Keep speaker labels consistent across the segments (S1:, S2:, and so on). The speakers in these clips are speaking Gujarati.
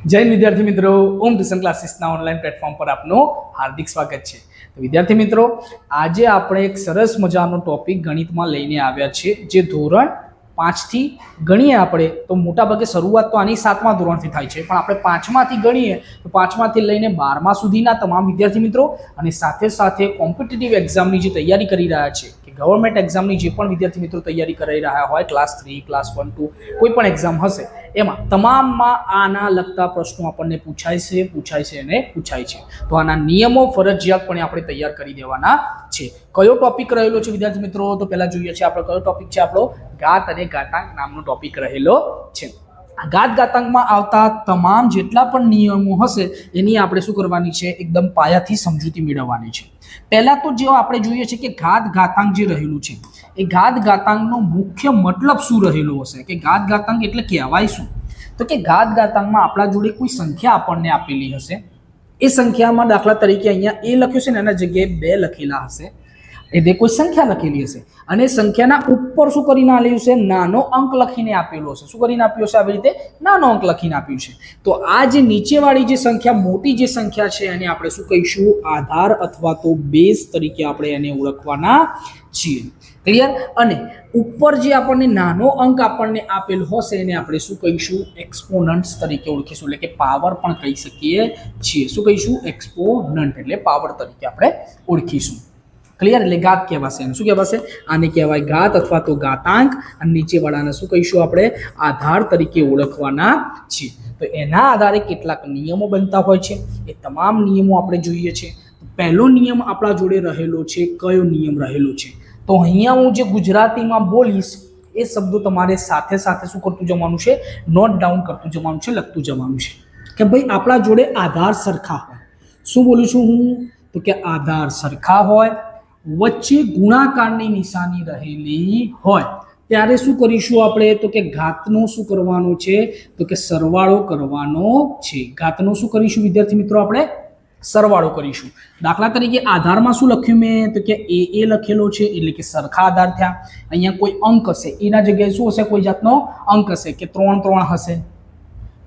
S1: જય વિદ્યાર્થી મિત્રો, ઓમ ટ્યુશન ક્લાસીસના ઓનલાઈન પ્લેટફોર્મ પર આપનું હાર્દિક સ્વાગત છે. તો વિદ્યાર્થી મિત્રો, આજે આપણે એક સરસ મજાનો ટોપિક ગણિતમાં લઈને આવ્યા છીએ, જે ધોરણ 5 થી ગણીએ આપણે તો મોટાભાગે શરૂઆત તો આની 7મા ધોરણથી થાય છે, પણ આપણે 5માથી ગણીએ તો 5માથી લઈને 12મા સુધીના તમામ વિદ્યાર્થી મિત્રો અને સાથે સાથે કોમ્પિટિટિવ એક્ઝામની જે તૈયારી કરી રહ્યા છે કે ગવર્મેન્ટ એક્ઝામની જે પણ વિદ્યાર્થી મિત્રો તૈયારી કરી રહ્યા હોય, ક્લાસ 3, ક્લાસ 1, 2 કોઈ પણ એક્ઝામ હશે, એમાં તમામમાં આના લગતા પ્રશ્નો આપણને પૂછાય છે. તો આના નિયમો ફરજિયાતપણે આપણે તૈયાર કરી દેવાના છે. કયો ટોપિક રહેલો છે વિદ્યાર્થી મિત્રો? તો પહેલા જોઈએ છે આપણો કયો ટોપિક છે. આપણો ઘાત અને ઘાતાંક નામનો ટોપિક રહેલો છે. ઘાત ઘાતાંકમાં આવતા તમામ જેટલા પણ નિયમો હશે એની આપણે શું કરવાની છે, એકદમ પાયાથી સમજૂતી મેળવવાની છે. પહેલા તો જે આપણે જોઈએ છે કે ઘાત ઘાતાંક જે રહેલું છે એ ઘાત ઘાતાંકનો મુખ્ય મતલબ શું રહેલો હશે, કે ઘાત ઘાતાંક એટલે કહેવાય શું? તો કે ઘાત ઘાતાંકમાં આપણા જોડે કોઈ સંખ્યા આપણને આપેલી હશે, એ સંખ્યામાં દાખલા તરીકે અહીંયા એ લખ્યું છે ને એના જગ્યાએ 2 લખેલા હશે, એટલે કોઈ સંખ્યા લખેલી હશે અને સંખ્યાના ઉપર શું કરીને આપ્યું છે, નાનો અંક લખીને આપેલો હશે. શું કરીને આપ્યો છે? આવી રીતે નાનો અંક લખીને આપ્યું છે. તો આ જે નીચેવાળી જે સંખ્યા, મોટી જે સંખ્યા છે, એને આપણે શું કહીશું? આધાર અથવા તો બેઝ તરીકે આપણે એને ઓળખવાના છીએ. ક્લિયર? અને ઉપર જે આપણને નાનો અંક આપણને આપેલ હશે એને આપણે શું કહીશું? એક્સપોનન્ટ્સ તરીકે ઓળખીશું, એટલે કે પાવર પણ કહી શકીએ છીએ. શું કહીશું? એક્સપોનન્ટ એટલે પાવર તરીકે આપણે ઓળખીશું. ક્લિયર? એટલે ઘાત કહેવાશે. એને શું કહેવાશે? આને કહેવાય ઘાત અથવા તો ઘાતાંક. અને નીચેવાળાને શું કહીશું આપણે? આધાર તરીકે ઓળખવાના છીએ. તો એના આધારે કેટલાક નિયમો બનતા હોય છે, એ તમામ નિયમો આપણે જોઈએ છે. પહેલો નિયમ આપણા જોડે રહેલો છે. કયો નિયમ રહેલો છે? તો અહીંયા હું જે ગુજરાતીમાં બોલીશ એ શબ્દો તમારે સાથે સાથે શું કરતું જવાનું છે? નોટ ડાઉન કરતું જવાનું છે, લખતું જવાનું છે કે ભાઈ આપણા જોડે આધાર સરખા હોય. શું બોલું છું હું? તો કે આધાર સરખા હોય, વચ્ચે ગુણાકારની નિશાની રહેલી હોય, ત્યારે શું કરીશું આપણે? તો કે ઘાતનો શું કરવાનો છે? તો કે સરવાળો કરવાનો છે. ઘાતનો શું કરીશું વિદ્યાર્થી મિત્રો? આપણે સરવાળો કરીશું. દાખલા તરીકે આધારમાં શું લખ્યું મેં? તો કે એ લખેલો છે, એટલે કે સરખા આધાર થયા. અહીંયા કોઈ અંક હશે, એના જગ્યાએ શું હશે? કોઈ જાતનો અંક હશે, કે 3 3 હશે,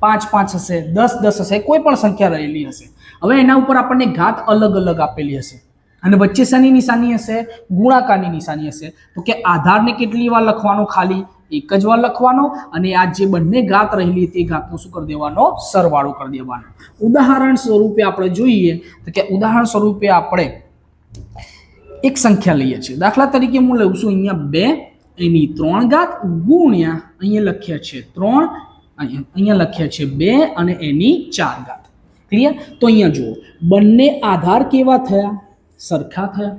S1: 5 5 હશે, 10 10 હશે, કોઈ પણ સંખ્યા રહેલી હશે. હવે એના ઉપર આપણને ઘાત અલગ અલગ આપેલી હશે અને વચ્ચે શાની નિશાની હશે? ગુણાકારની નિશાની હશે. તો કે આધારને કેટલી વાર લખવાનો? ખાલી એક જ વાર લખવાનો. અને આ જે બંને ઘાત રહેલી તે ઘાતનો શું કરી દેવાનો? સરવાળો કરી દેવાનો. ઉદાહરણ સ્વરૂપે આપણે જોઈએ તો કે ઉદાહરણ સ્વરૂપે આપણે એક સંખ્યા લઈએ છીએ. દાખલા તરીકે હું લઉં છું અહીંયા 2 એની 3 ઘાત ગુણ્યા અહીંયા લખ્યા છે 3, અહીંયા લખ્યા છે 2 અને એની 4 ઘાત. ક્લિયર? તો અહીંયા જુઓ, બંને આધાર કેવા થયા? સરખા થયા.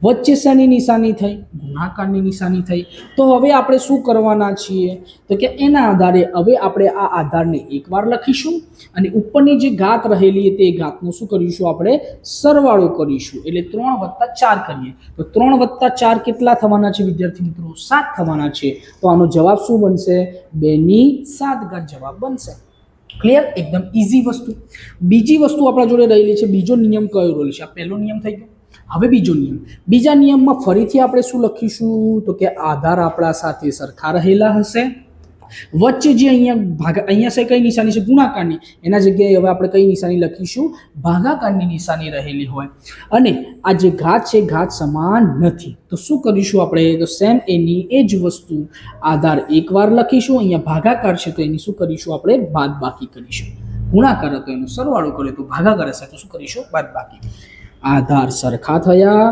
S1: વચ્ચે શાની નિશાની થઈ? ગુણાકારની નિશાની થઈ. તો હવે આપણે શું કરવાના છીએ? તો કે એના આધારે હવે આપણે આ આધારને એકવાર લખીશું અને ઉપરની જે ઘાત રહેલી તે ઘાતનું શું કરીશું? આપણે સરવાળો કરીશું. એટલે 3 + 4 કરીએ તો 3 + 4 કેટલા થવાના છે વિદ્યાર્થી મિત્રો? 7 થવાના છે. તો આનો જવાબ શું બનશે? 2 ની 7 ઘાત જવાબ બનશે. ક્લિયર? એકદમ ઈઝી વસ્તુ. બીજી વસ્તુ આપણા જોડે રહેલી છે. બીજો નિયમ કયો રહેલો છે? આ પહેલો નિયમ થઈ ગયો. હવે બીજો નિયમ. બીજા નિયમમાં ફરીથી આપણે શું લખીશું? તો કે આધાર આપણા સાથે સરખા રહેલા હશે. વચ્ચે જે અહીંયા છે કઈ નિશાની છે? ગુણાકારની. એના જગ્યાએ હવે આપણે કઈ નિશાની લખીશું? ભાગાકારની નિશાની રહેલી હોય. અને આ જે ઘાત છે, ઘાત સમાન નથી. તો શું કરીશું આપણે? તો સેમ એની એ જ વસ્તુ આધાર એકવાર લખીશું. અહીંયા ભાગાકાર છે તો એની શું કરીશું? આપણે બાદબાકી કરીશું. ગુણાકાર હતો એનો સરવાળો કર્યો, તો ભાગાકાર હશે તો શું કરીશું? બાદબાકી. આધાર સરખા થયા,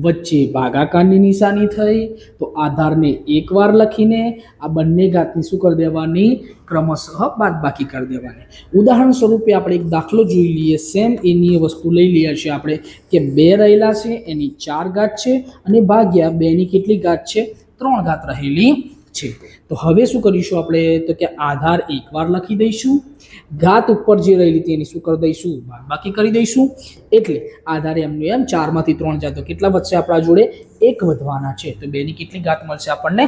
S1: વચ્ચે ભાગાકારની નિશાની થઈ, તો આધારને એકવાર લખીને આ બંને ઘાતની શું કરી દેવાની? ક્રમશઃ બાદબાકી કરી દેવાની. ઉદાહરણ સ્વરૂપે આપણે એક દાખલો જોઈ લઈએ. સેમ એની વસ્તુ લઈ લઈએ છીએ આપણે કે 2 રહેલા છે, એની 4 ઘાત છે અને ભાગ્યા 2 ની કેટલી ઘાત છે? 3 ઘાત રહેલી છે. તો હવે શું કરીશું આપણે? તો કે આધાર એકવાર લખી દઈશું, ઘાત ઉપર જે રહેલી તેની શું કરી દઈશું? બાદબાકી કરી દઈશું. એટલે આધારે એમનું એમ 4 માંથી 3 જાય તો કેટલા વધશે આપણા જોડે? 1 વધવાના છે. તો 2 ની કેટલી ઘાત મળશે આપણને?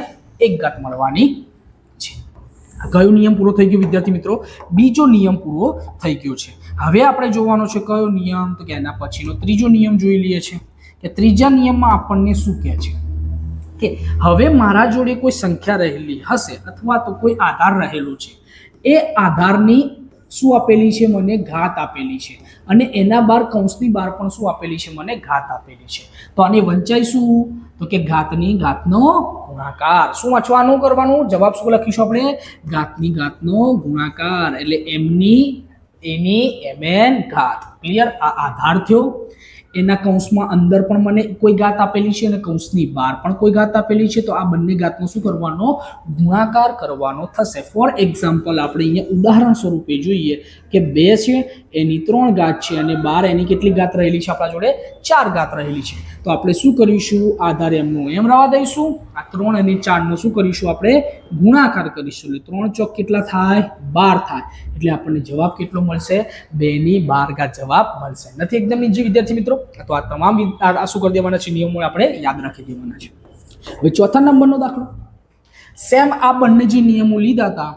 S1: 1 ઘાત મળવાની છે. કયો નિયમ પૂરો થઈ ગયો વિદ્યાર્થી મિત્રો? બીજો નિયમ પૂરો થઈ ગયો છે. હવે આપણે જોવાનો છે કયો નિયમ? તો કે એના પછીનો ત્રીજો નિયમ જોઈ લઈએ છે કે ત્રીજા નિયમમાં આપણને શું કહે છે કે હવે મારા જોડે કોઈ સંખ્યા રહેલી હશે અથવા તો કોઈ આધાર રહેલો છે, એ આધારની શું આપેલી છે? મને ઘાત આપેલી છે. અને એના બાર કૌંસની બહાર પણ શું આપેલી છે? મને ઘાત આપેલી છે. તો આની વંચાય શું? તો કે ઘાતની ઘાતનો ગુણાકાર. શું વાંચવાનું કરવાનું? જવાબ શું લખીશું આપણે? ઘાતની ઘાતનો ગુણાકાર, એટલે એમની એની mn ઘાત. ક્લિયર? આ આધાર થયો. એના કૌંસમાં અંદર પણ મને કોઈ ઘાત આપેલી છે અને કૌંસની બહાર પણ કોઈ ઘાત આપેલી છે. તો આ બંને ઘાતનો શું કરવાનો? ગુણાકાર કરવાનો થશે. ફોર એક્ઝામ્પલ આપણે અહીંયા ઉદાહરણ સ્વરૂપે જોઈએ કે 2 છે એની 3 ઘાત છે અને 12 એની કેટલી ઘાત રહેલી છે આપણા જોડે? 4 ઘાત રહેલી છે. તો આપણે શું કરીશું? આધાર એમનું એમ રહેવા દઈશું. આ 3 અને 4 નો શું કરીશું? આપણે ગુણાકાર કરીશું. એટલે 3 ચોક કેટલા થાય? 12 થાય. એટલે આપણને જવાબ કેટલો મળશે? 2 ની 12 ઘાત જવાબ મળશે. નથી એકદમ ઈઝી વિદ્યાર્થી મિત્રો? તો આ તમામ આ શું કરી દેવાના છે? નિયમો આપણે યાદ રાખી દેવાના છે. હવે ચોથા નંબરનો દાખલો. સેમ આ બંને જે નિયમો લીધા હતા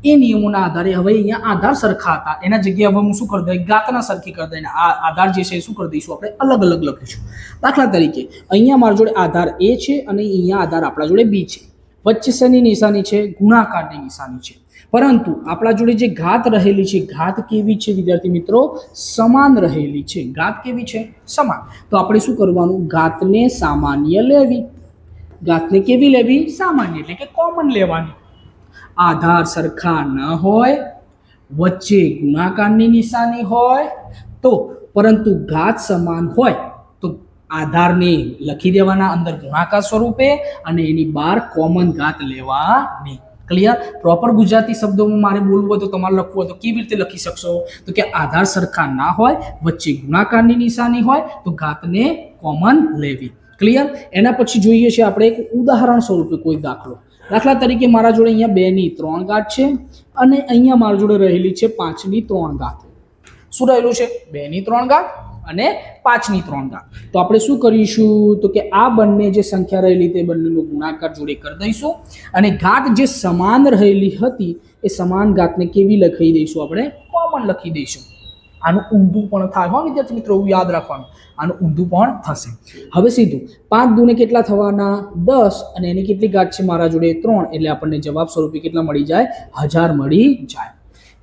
S1: એ નિયમોના આધારે હવે અહીંયા આધાર સરખા હતા, એના જગ્યાએ હવે હું શું કરી દઉં? ઘાતના સરખી કરી દઈને આ આધાર જે છે એ શું કરી દઈશું? આપણે અલગ અલગ લખીશું. દાખલા તરીકે અહીંયા મારા જોડે આધાર એ છે અને અહીંયા આધાર આપણા જોડે બી છે. વચ્ચે શેની નિશાની છે? ગુણાકારની નિશાની છે. પરંતુ આપણા જોડે જે ઘાત રહેલી છે, ઘાત કેવી છે વિદ્યાર્થી મિત્રો? સમાન રહેલી છે. ઘાત કેવી છે? સમાન. તો આપણે શું કરવાનું? ઘાતને સામાન્ય લેવી. ઘાતને કેવી લેવી? સામાન્ય, એટલે કે કોમન લેવાની. આધાર સરખા ન હોય, વચ્ચે ગુણાકારની નિશાની હોય તો, પરંતુ ઘાત સમાન હોય તો આધારને લખી દેવાના અંદર ગુણાકાર સ્વરૂપે અને એની બહાર કોમન ઘાત લેવાની. ક્લિયર? પ્રોપર ગુજરાતી શબ્દોમાં મારે બોલવું હોય તો તમારે લખવું હોય તો કેવી રીતે લખી શકશો? તો કે આધાર સરખા ના હોય, વચ્ચે ગુણાકારની નિશાની હોય તો ઘાતને કોમન લેવી. ક્લિયર? એના પછી જોઈએ છે આપણે એક ઉદાહરણ સ્વરૂપે કોઈ દાખલો. દાખલા તરીકે મારા જોડે અહીંયા 2 ની 3 ઘાત છે અને અહીંયા મારા જોડે રહેલી છે 5 ની 3 ઘાત. શું રહેલું છે? 2 ની 3 ઘાત અને 5 ની 3 ઘાત. તો આપણે શું કરીશું? તો કે આ બંને જે સંખ્યા રહેલી તે બંનેનો ગુણાકાર જોડે કરી દઈશું અને ઘાત જે સમાન રહેલી હતી એ સમાન ઘાતને કેવી લખી દઈશું? આપણે કોમન લખી દઈશું. આનું ઊંધું પણ થાય હો વિદ્યાર્થી મિત્રો, એવું યાદ રાખવાનું. આનું ઊંધું પણ થશે. હવે સીધું 5 દૂને કેટલા થવાના? 10 અને એની કેટલી ઘાત છે મારા જોડે? 3. એટલે આપણને જવાબ સ્વરૂપે કેટલા મળી જાય? 1000 મળી જાય.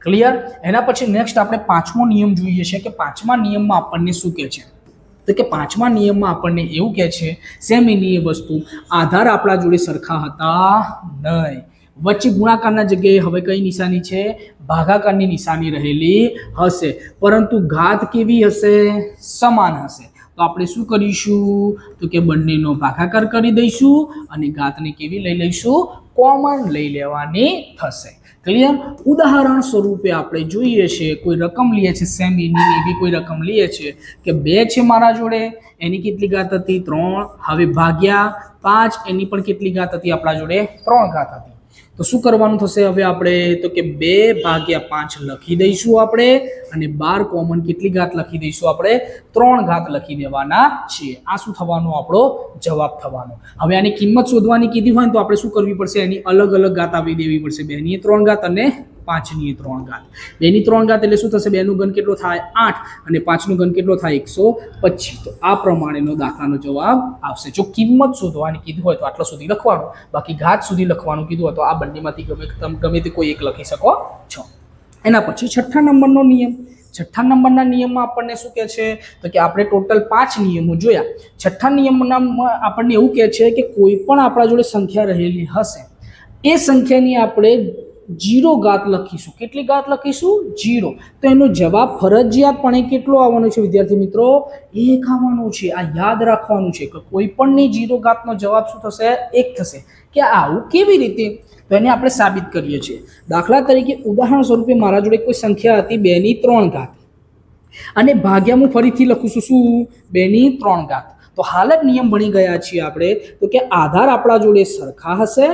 S1: ક્લિયર? એના પછી નેક્સ્ટ આપણે 5મો નિયમ જોઈએ છે કે 5મા નિયમમાં આપણને શું કહે છે? તો કે 5મા નિયમમાં આપણને એવું કહે છે, સેમ એની વસ્તુ, આધાર આપણા જોડે સરખા હતા નહીં. વચ્ચે ગુણાકારના જગ્યાએ હવે કઈ નિશાની છે? ભાગાકારની નિશાની રહેલી હશે, પરંતુ ઘાત કેવી હશે? સમાન હશે. તો આપણે શું કરીશું? તો કે બંનેનો ભાગાકાર કરી દઈશું અને ઘાતને કેવી લઈ લઈશું? કોમન લઈ લેવાની થશે. ક્લિયર? ઉદાહરણ સ્વરૂપે આપણે જોઈએ છે, કોઈ રકમ લઈએ છે, સેમ એવી કોઈ રકમ લઈએ છે કે 2 છે મારા જોડે, એની કેટલી ઘાત હતી? 3. હવે ભાગ્યા 5, એની પણ કેટલી ઘાત હતી આપણા જોડે? 3 ઘાત હતી. તો શું કરવાનું થશે હવે આપણે? તો કે 2 ભાગ્યા 5 લખી દઈશું આપણે અને 12 કોમન કેટલી ઘાત લખી દઈશું આપણે? 3 ઘાત લખી દેવાના છીએ. આ શું થવાનો? આપણો જવાબ થવાનો. હવે આની કિંમત શોધવાની કીધી હોય તો આપણે શું કરવી પડશે? એની અલગ અલગ ઘાત આપી દેવી પડશે. 2 ની 3 ઘાત અને 5 ની 3 ઘાત. 2 ની 3 ઘાત એટલે શું થશે? 2 નું ઘન કેટલો થાય? 8 અને 5 નું ઘન કેટલો થાય? 125. તો આ પ્રમાણેનો દાખલાનો જવાબ આવશે. જો કિંમત શોધવાની કીધું હોય તો આટલા સુધી લખવાનું, બાકી ઘાત સુધી લખવાનું કીધું હોય તો આ બંનેમાંથી ગમે તે કોઈ એક લખી શકો છો. એના પછી 6થા નંબરનો નિયમ. 6થા નંબરના નિયમમાં આપણને શું કહે છે? તો કે આપણે ટોટલ 5 નિયમો જોયા. 6થા નિયમના આપણને એવું કહે છે કે કોઈ પણ આપણા જોડે સંખ્યા રહેલી હશે એ સંખ્યાની આપણે 0 ઘાત લખીશું. કેટલી ઘાત લખીશું? 0. તો એનો જવાબ ફરજિયાતપણે કેટલો આવવાનો છે વિદ્યાર્થી મિત્રો? 1 આવવાનો છે. આ યાદ રાખવાનું છે કે કોઈ પણની 0 ઘાતનો જવાબ શું થશે? 1 થશે. કે આવું કેવી રીતે? તો એને આપણે સાબિત કરીએ છીએ. દાખલા તરીકે ઉદાહરણ સ્વરૂપે મારા જોડે કોઈ સંખ્યા હતી 2 ની 3 ઘાત અને ભાગ્યા હું ફરીથી લખું છું શું? 2 ની 3 ઘાત. તો હાલ જ નિયમ ભણી ગયા છીએ આપણે તો કે આધાર આપણા જોડે સરખા હશે,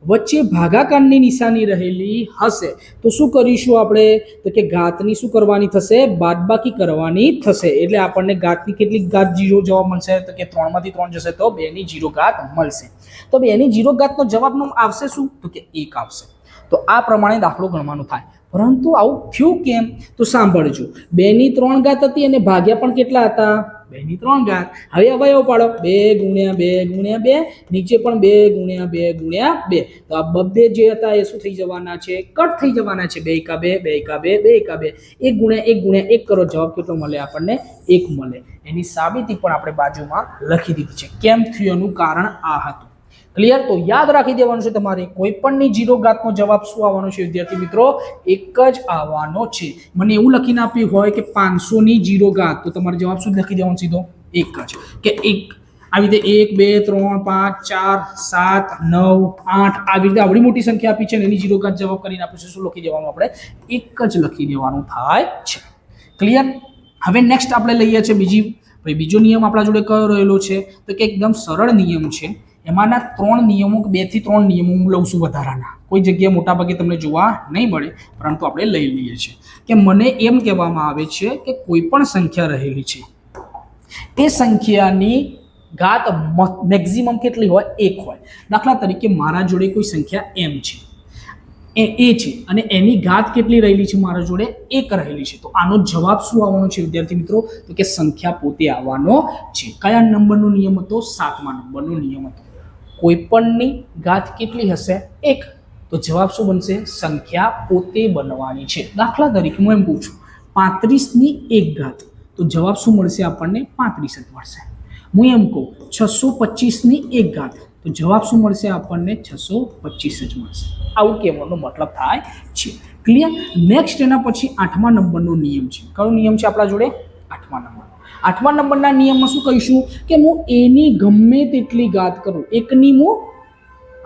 S1: વચ્ચે ભાગાકારની નિશાની રહેલી હશે. તો શું કરીશું આપણે? તો કે ઘાતની શું કરવાની થશે? બાદબાકી કરવાની થશે. એટલે આપણને ઘાતની કેટલી ઘાત 0 જવાબ મળશે? તો કે 3 માંથી 3 જશે તો 2 ની 0 ઘાત મળશે. તો 2 ની 0 ઘાતનો જવાબનો આવશે શું? તો કે 1 આવશે. તો આ પ્રમાણે દાખલો ગણવાનો થાય. પરંતુ આવું થયું કેમ? તો સાંભળજો, 2 ની 3 ઘાત હતી અને ભાગ્યા પણ કેટલા હતા? 2 ની 3 ઘાત. હવે અવયવ પાડો, 2 ગુણ્યા 2 ગુણ્યા 2, નીચે પણ 2 ગુણ્યા 2 ગુણ્યા 2. તો આ બબ્બે જે હતા એ શું થઈ જવાના છે? કટ થઈ જવાના છે. 2 એકા 2, 2 એકા 2, 2 એકા 2, 1 ગુણ્યા 1 ગુણ્યા 1 કરો, જવાબ કેટલો મળે આપણને? 1 મળે. એની સાબિતી પણ આપણે બાજુમાં લખી દીધી છે. કેમ થયું એનું કારણ આ હતું. ક્લિયર? તો યાદ રાખી દેવાનું છે તમારે, કોઈ પણની 0 ઘાતનો જવાબ શું આવવાનો છે વિદ્યાર્થી મિત્રો? 1 જ આવવાનો છે. મને એવું લખીને આપ્યું હોય કે 500 ની 0 ઘાત, તો તમારે જવાબ શું લખી દેવાનો? સીધો 1 જ. કે 1 આવી રીતે 1 2 3 5 4 7 9 8 આવી રીતે આવડી મોટી સંખ્યા આપી છે ને એની 0 ઘાત જવાબ કરીને આપણે શું લખી દેવાનું? આપણે 1 જ લખી દેવાનું થાય છે. ક્લિયર? હવે નેક્સ્ટ આપણે લઈએ છીએ બીજો નિયમ આપણા જોડે કયો રહેલો છે? તો કે એકદમ સરળ નિયમ છે. એમાંના 3 નિયમો, 2 થી 3 નિયમો હું લઉં છું વધારાના. કોઈ જગ્યાએ મોટાભાગે તમને જોવા નહીં મળે, પરંતુ આપણે લઈ લઈએ છીએ. કે મને એમ કહેવામાં આવે છે કે કોઈ પણ સંખ્યા રહેલી છે, તે સંખ્યાની ઘાત મેક્સિમમ કેટલી હોય? 1 હોય. દાખલા તરીકે મારા જોડે કોઈ સંખ્યા m છે, એ છે, અને એની ઘાત કેટલી રહેલી છે? મારા જોડે 1 રહેલી છે. તો આનો જવાબ શું આવવાનો છે વિદ્યાર્થી મિત્રો? તો કે સંખ્યા પોતે આવવાનો છે. કયા નંબરનો નિયમ હતો? 7મા નંબરનો નિયમ હતો. કોઈ પણની ઘાત કેટલી હશે? 1. તો જવાબ શું બનશે? સંખ્યા પોતે બનવાની છે. દાખલા તરીકે હું એમ પૂછું 35 ની 1 ઘાત, તો જવાબ શું મળશે આપણને? 35 જ મળશે. હું એમ કહું 625 ની 1 ઘાત, તો જવાબ શું મળશે આપણને? 625 જ મળશે. આવું કહેવાનો મતલબ થાય છે. ક્લિયર? નેક્સ્ટ એના પછી 8મા નંબરનો નિયમ છે. કયો નિયમ છે આપણા જોડે? 8મા નંબર. 8મા નંબરના નિયમમાં શું કહીશું? કે હું એની ગમે તેટલી ઘાત કરું, 1ની હું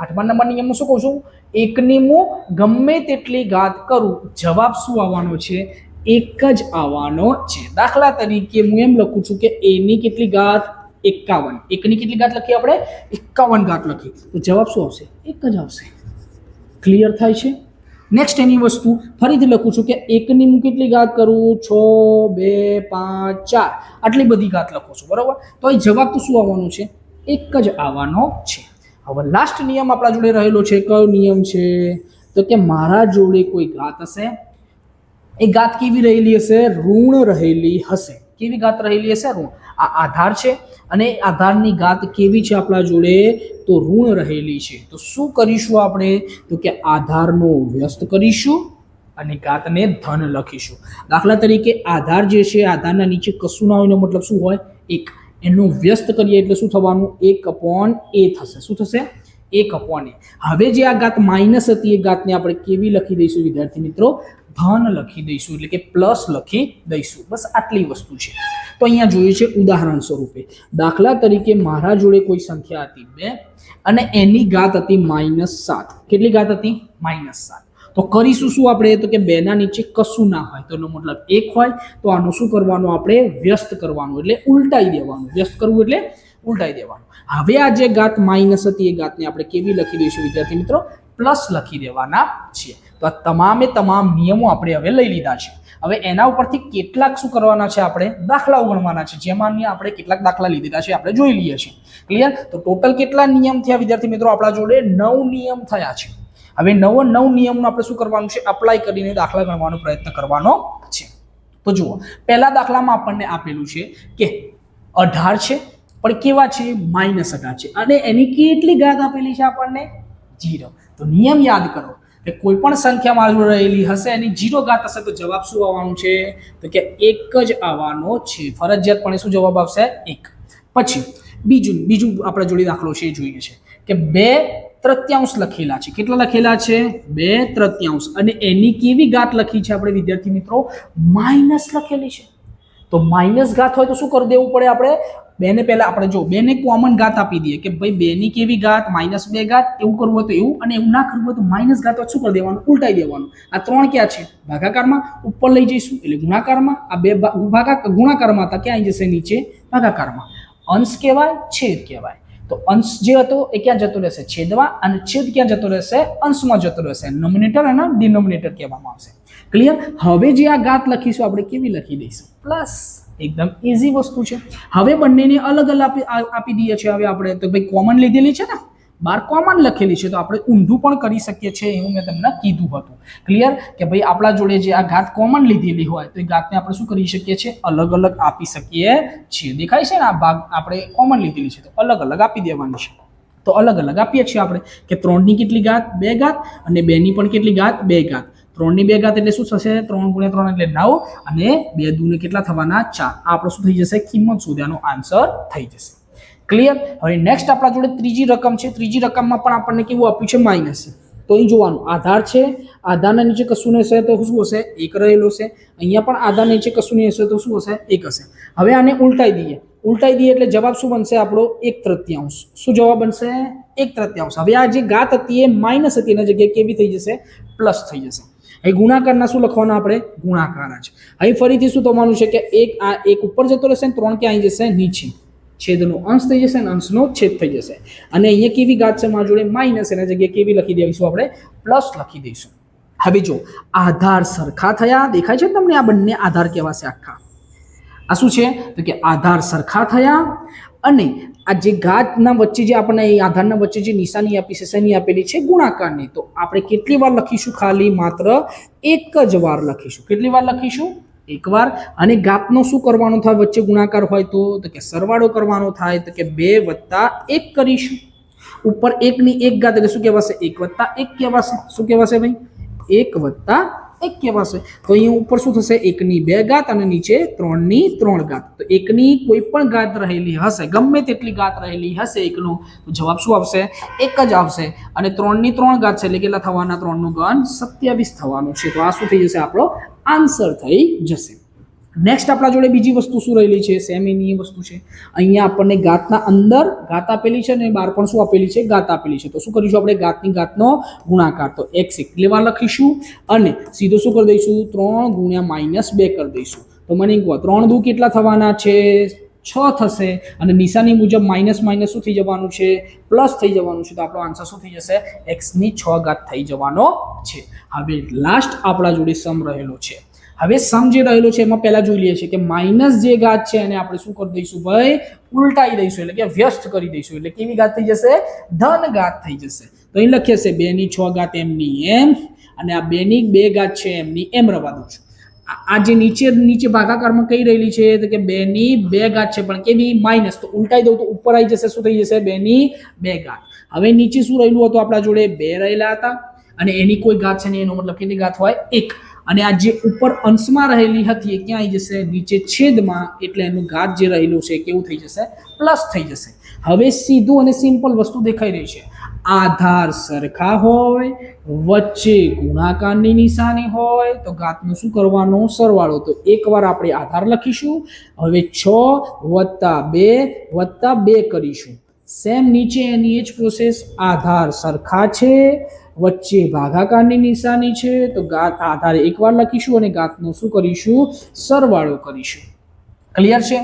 S1: 8મા નંબરના નિયમમાં શું કહું છું? 1ની હું ગમે તેટલી ઘાત કરું, જવાબ શું આવવાનો છે? 1 જ આવવાનો છે. દાખલા તરીકે હું એમ લખું છું કે એની કેટલી ઘાત? 51. 1ની કેટલી ઘાત લખી આપણે? 51 ઘાત લખી. તો જવાબ શું આવશે? 1 જ આવશે. ક્લિયર થાય છે? નેક્સ્ટ એની વસ્તુ ફરીથી લખું છું કે 1ની હું કેટલી ઘાત કરું? 6 2 5 4 આટલી બધી ઘાત લખું છું, બરાબર? તો એ જવાબ તો શું આવવાનો છે? 1 જ આવવાનો છે. હવે લાસ્ટ નિયમ આપણા જોડે રહેલો છે. કયો નિયમ છે? તો કે મારા જોડે કોઈ ઘાત હશે, એ ઘાત કેવી રહેલી હશે? ઋણ રહેલી હશે. કેવી ઘાત રહેલી હશે? ઋણ. આ આધાર છે અને આધારની ઘાત કેવી છે આપણા જોડે? તો ઋણ રહેલી છે. તો શું કરીશું આપણે? તો કે આધારનો વ્યસ્ત કરીશું અને ઘાતને ધન લખીશું. દાખલા તરીકે આધાર જે છે, આધારના નીચે કશું ના હોય એનો મતલબ શું હોય? 1. એનો વ્યસ્ત કરીએ એટલે શું થવાનું? 1/a થશે. શું થશે? 1/a. હવે જે આ ઘાત માઇનસ હતી એ ઘાતને આપણે કેવી લખી દઈશું વિદ્યાર્થી મિત્રો? ધન લખી દઈશું, એટલે કે પ્લસ લખી દઈશું. બસ આટલી વસ્તુ છે. તો અહીંયા જોઈએ છે ઉદાહરણ સ્વરૂપે. દાખલા તરીકે મારા જોડે કોઈ સંખ્યા હતી 2 અને એની ઘાત હતી -7. કેટલી ઘાત હતી? -7. તો કરીશું શું આપણે? તો કે 2 ના નીચે કશું ના હોય તો એનો મતલબ 1 હોય. તો આનું શું કરવાનું? આપણે વ્યસ્ત કરવાનું, એટલે ઉલટાઈ દેવાનું. વ્યસ્ત કરવું એટલે ઉલટાઈ દેવાનું. હવે આ જે ઘાત માઇનસ હતી એ ઘાતને આપણે કેવી લખી દઈશું વિદ્યાર્થી મિત્રો? પ્લસ લખી દેવાના છીએ. તો આ તમામ નિયમો આપણે હવે લઈ લીધા છે. હવે એના ઉપરથી કેટલાક શું કરવાના છે? આપણે દાખલાઓ ગણવાના છે. જેમાં આપણે કેટલાક દાખલા લીધેલા છે આપણે જોઈ લઈએ છીએ. ક્લિયર? તો ટોટલ કેટલા નિયમ થયા વિદ્યાર્થી મિત્રો? આપણા જોડે 9 નિયમ થયા છે. હવે 9 નિયમનો આપણે શું કરવાનું છે? અપ્લાય કરીને દાખલા ગણવાનો પ્રયત્ન કરવાનો છે. તો જુઓ, પહેલા દાખલામાં આપણને આપેલું છે કે 18 છે, પણ કેવા છે? -18 છે, અને એની કેટલી ઘાત આપેલી છે આપણને? 0. તો નિયમ યાદ કરો કે કોઈ પણ સંખ્યા મારી જોડે રહેલી હશે, એની 0 ઘાત હશે તો જવાબ શું આવવાનું છે? તો કે 1 જ આવવાનો છે. ફરજિયાતપણે શું જવાબ આવશે? 1. પછી બીજું આપણા જોડે દાખલો છે એ જોઈએ છે કે 2/3 લખેલા છે. કેટલા લખેલા છે? 2/3. અને એની કેવી ઘાત લખી છે આપણે વિદ્યાર્થી મિત્રો? માઇનસ લખેલી છે. તો માઇનસ ઘાત હોય તો શું કરી દેવું પડે આપણે? 2 ને પહેલા આપણે જો 2 ને કોમન ઘાત આપી દઈએ કે ભાઈ 2 ની કેવી ઘાત? -2 ઘાત. એવું કરવું હોય તો એવું, અને એવું ના કરવું હોય તો માઇનસ ઘાત હોય શું કરી દેવાનું? ઉલટાઈ દેવાનું. આ 3 ક્યાં છે? ભાગાકારમાં. ઉપર લઈ જઈશું એટલે ગુણાકારમાં. આ 2 ગુણાકારમાં હતા, ક્યાં આવી જશે? નીચે ભાગાકારમાં. અંશ કહેવાય, છેદ કહેવાય. તો અંશ જે હતો એ ક્યાં જતો રહેશે? છેદમાં. અને છેદ ક્યાં જતો રહેશે? અંશમાં જતો રહેશે. નોમિનેટર અને ડિનોમિનેટર કહેવામાં આવશે. ક્લિયર? હવે જે આ ઘાત લખીશું આપણે કેવી લખી દઈશું? પ્લસ. એકદમ ઈઝી વસ્તુ છે. હવે બંનેને અલગ અલગ આપી દઈએ છીએ. હવે આપણે તો ભાઈ કોમન લીધેલી છે ને, બહાર કોમન લખેલી છે તો આપણે ઊંધું પણ કરી શકીએ છીએ એવું મેં તમને કીધું હતું. ક્લિયર કે ભાઈ આપણા જોડે જે આ ઘાત કોમન લીધેલી હોય તો એ ઘાતને આપણે શું કરી શકીએ છીએ અલગ અલગ આપી શકીએ છીએ. દેખાય છે ને આ ભાગ આપણે કોમન લીધેલી છે તો અલગ અલગ આપી દેવાની છે. તો અલગ અલગ આપીએ છીએ આપણે કે 3 ની કેટલી ઘાત 2 ઘાત અને 2 ની પણ કેટલી ઘાત 2 ઘાત. 3 ની 2 ઘાત એટલે શું થશે 3 × 3 એટલે 9 અને 2 દૂને કેટલા થવાના 4. આ આપણો શું થઈ જશે કિંમત શોધવાનો આન્સર થઈ જશે. ક્લિયર. હવે નેક્સ્ટ આપણા જોડે ત્રીજી રકમ છે. ત્રીજી રકમમાં પણ આપણને કેવું આપ્યું છે માઇનસ. તો અહીં જોવાનું આધાર છે, આધારના નીચે કશું નહીં હશે તો શું હશે 1 રહેલો છે. અહીંયા પણ આધાર નીચે કશું નહીં હશે તો શું હશે 1 હશે. હવે આને ઉલટાઈ દઈએ એટલે જવાબ શું બનશે આપણો 1/3. શું જવાબ બનશે 1/3. હવે આ જે ઘાત હતી એ માઇનસ હતી એના જગ્યાએ કેવી થઈ જશે પ્લસ થઈ જશે. અહીં ગુણાકારના શું લખવાના આપણે ગુણાકાર જ. અહીં ફરીથી શું થવાનું છે કે 1 આ 1 ઉપર જતો રહેશે અને 3 ક્યાં આવી જશે નીચે. છેદનો અંશ થઈ જશે અને અંશનો છેદ થઈ જશે. અને અહીંયા કેવી ઘાત છે મારા જોડે માઇનસ એના જગ્યાએ કેવી લખી દઈશું આપણે પ્લસ લખી દઈશું. હવે જો આધાર સરખા થયા દેખાય છે તમને આ બંને આધાર કહેવાશે આખા. આ શું છે તો કે આધાર સરખા થયા અને આ જે ઘાતના વચ્ચે જે આપણને આધારના વચ્ચે જે નિશાની આપી છે શેની આપેલી છે ગુણાકારની. તો આપણે કેટલી વાર લખીશું ખાલી માત્ર એક જ વાર લખીશું. કેટલી વાર લખીશું એકવાર. અને ઘાતનો શું કરવાનો થાય વચ્ચે ગુણાકાર હોય તો કે સરવાળો કરવાનો થાય તો કે 2 + 1 કરીશું. ઉપર 1 ની 1 ઘાત એટલે શું કહેવાશે 1 + 1 કહેવાશે. શું કહેવાશે ભાઈ 1 + 1 કહેવાશે. તો અહીંયા ઉપર શું થશે 1 ની 2 ઘાત અને નીચે 3 ની 3 ઘાત. તો 1 ની કોઈ પણ ઘાત રહેલી હશે ગમે તેટલી ઘાત રહેલી હશે 1 નો તો જવાબ શું આવશે 1 જ આવશે. અને 3 ની 3 ઘાત છે એટલે કેટલા થવાના 3 નું ઘન 27 થવાનું છે. તો આ શું થઈ જશે આપણો આન્સર થઈ જશે. નેક્સ્ટ આપણા જોડે બીજી વસ્તુ શું રહેલી છે સેમ એની વસ્તુ છે. અહીંયા આપણને ઘાતના અંદર ઘાત આપેલી છે અને બહાર પણ શું આપેલી છે ઘાત આપેલી છે. તો શું કરીશું આપણે ઘાતની ઘાતનો ગુણાકાર. તો x કેટલી વાર લખીશું અને સીધું શું કરી દઈશું 3 × -2 કરી દઈશું. તો મને કહો 3 દુ કેટલા થવાના છે 6 થશે અને નિશાની મુજબ માઇનસ માઇનસ શું થઈ જવાનું છે પ્લસ થઈ જવાનું છે. તો આપણો આન્સર શું થઈ જશે x ની 6 ઘાત થઈ જવાનો છે. હવે લાસ્ટ આપણા જોડે સમ રહેલો છે. હવે સમ જે રહેલો છે એમાં પહેલા જોઈ લઈએ છીએ કે માઇનસ જે ઘાત છે એને આપણે શું કરી દઈશું ભાઈ ઉલટાઈ દઈશું એટલે કે વ્યસ્ત કરી દઈશું. એટલે કેવી ઘાત થઈ જશે ધન ઘાત થઈ જશે. તો અહીં લખીએ છે 2 ની 6 ઘાત એમની એમ અને આ 2 ની 2 ઘાત છે એમની એમ રવા દઉં છું. આ જે નીચે ભાગાકારમાં કઈ રહેલી છે તો કે 2 ની 2 ઘાત છે પણ કેવી માઇનસ. તો ઉલટાઈ દઉં તો ઉપર આવી જશે શું થઈ જશે 2 ની 2 ઘાત. હવે નીચે શું રહેલું હતું આપણા જોડે 2 રહેલા હતા અને એની કોઈ ઘાત છે ને એનો મતલબ કેટલી ઘાત હોય 1. અને આ જે ઉપર અંશમાં રહેલી હતી એ ક્યાં આવી જશે નીચે છેદમાં એટલે એનું ઘાત જે રહેલું છે કેવું થઈ જશે પ્લસ થઈ જશે. હવે સીધું અને સિમ્પલ વસ્તુ દેખાઈ રહી છે. આધાર સરખા હોય વચ્ચે ગુણાકારની નિશાની હોય તો ઘાતનું શું કરવાનો સરવાળો. તો એકવાર આપણે આધાર લખીશું. હવે 6 + 2 + 2 કરીશું. સેમ નીચે એની જ પ્રોસેસ. આધાર સરખા છે વચ્ચે ભાગાકારની નિશાની છે તો ઘાત આધારે એકવાર લખીશું અને ઘાતનો શું કરીશું સરવાળો કરીશું. ક્લિયર છે.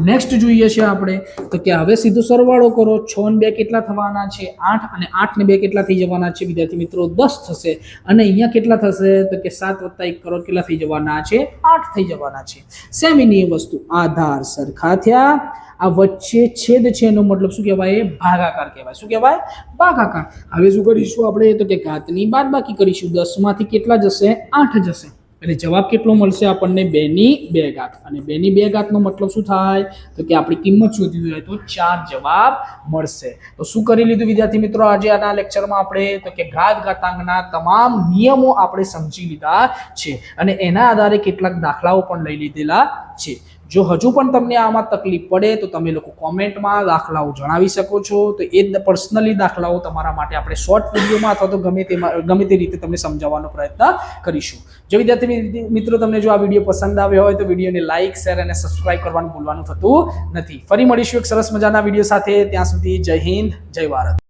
S1: નેક્સ્ટ જોઈએ છે આપણે તો કે હવે સીધો સરવાળો કરો. 6 અને 2 કેટલા થવાના છે 8 અને 8 ને 2 કેટલા થઈ જવાના છે વિદ્યાર્થી મિત્રો 10 થશે. અને અહીંયા કેટલા થશે તો કે 7 + 1 કરો કેટલા થઈ જવાના છે 8 થઈ જવાના છે. સેમ એની વસ્તુ આધાર સરખા થયા આ વચ્ચે છેદ છે એનો મતલબ શું કહેવાય ભાગાકાર કહેવાય. શું કહેવાય ભાગાકાર. હવે શું કરીશું આપણે તો કે ઘાતની બાદબાકી કરીશું. 10 માંથી કેટલા જશે 8 જશે એટલે જવાબ કેટલો મળશે આપણને 2 ની 2 ઘાત. અને 2 ની 2 ઘાતનો મતલબ શું થાય તો કે આપણી કિંમત શોધવી હોય તો 4 જવાબ મળશે. તો શું કરી લીધું વિદ્યાર્થી મિત્રો આજે આના લેક્ચરમાં આપણે તો કે ઘાત ઘાતાંકના તમામ નિયમો આપણે સમજી લીધા છે અને એના આધારે કેટલાક દાખલાઓ પણ લઈ લીધેલા છે. જો હજુ પણ તમને આમાં તકલીફ પડે તો તમે લોકો કોમેન્ટમાં દાખલાઓ જણાવી શકો છો. તો એ પર્સનલી દાખલાઓ તમારા માટે આપણે શોર્ટ વિડીયોમાં અથવા તો ગમે તે રીતે તમને સમજાવવાનો પ્રયત્ન કરીશું. જો વિદ્યાર્થી મિત્રો તમને જો આ વિડીયો પસંદ આવ્યો હોય તો વિડીયોને લાઇક શેર અને સબસ્ક્રાઇબ કરવાનું ભૂલવાનું થતું નથી. ફરી મળીશું એક સરસ મજાના વિડીયો સાથે. ત્યાં સુધી જય હિન્દ જય ભારત.